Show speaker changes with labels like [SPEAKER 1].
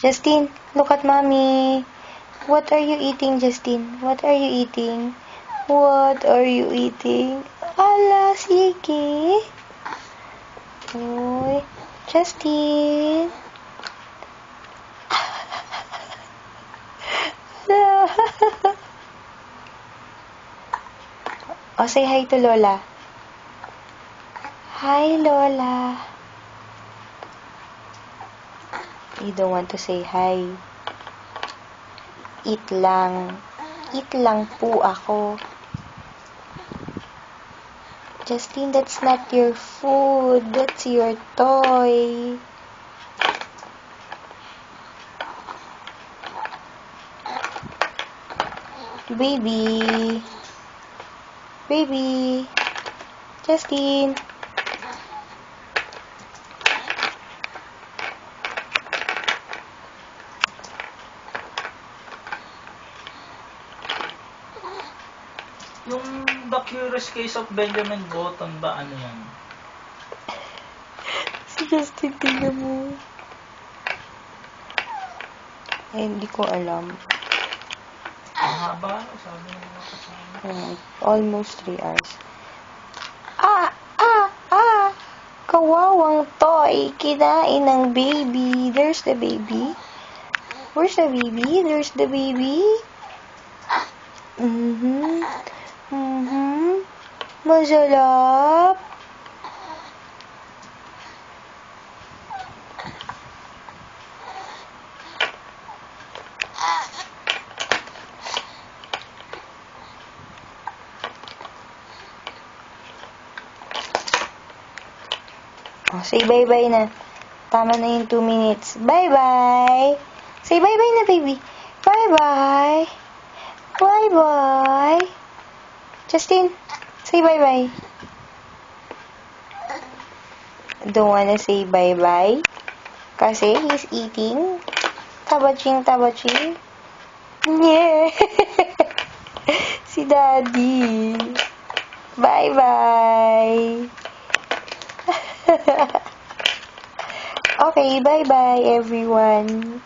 [SPEAKER 1] Justin, look at mommy. What are you eating, Justin? What are you eating? What are you eating? Ala, sige. Uy, Justin. Oh, say hi to Lola. Hi, Lola. You don't want to say hi. Eat lang. Eat lang po ako. Justin, that's not your food. That's your toy. Baby. Baby. Justin.
[SPEAKER 2] Yung The Curious Case of Benjamin Button ba, ano yan?
[SPEAKER 1] Si Justin, tingnan mo. Eh, hindi ko alam.
[SPEAKER 2] Mahaba, sabi nila kasama.
[SPEAKER 1] Almost 3 hours. Kawawang toy. Kinain ng baby. There's the baby. Where's the baby? There's the baby. Masarap. Oh, say bye-bye na. Tama na yung 2 minutes. Bye-bye. Say bye-bye na, baby. Bye-bye. Bye-bye. Justin, say bye-bye. Don't wanna say bye-bye. Kasi he's eating. Tabaching. Yeah. Si Daddy. Bye-bye. Okay, bye-bye everyone.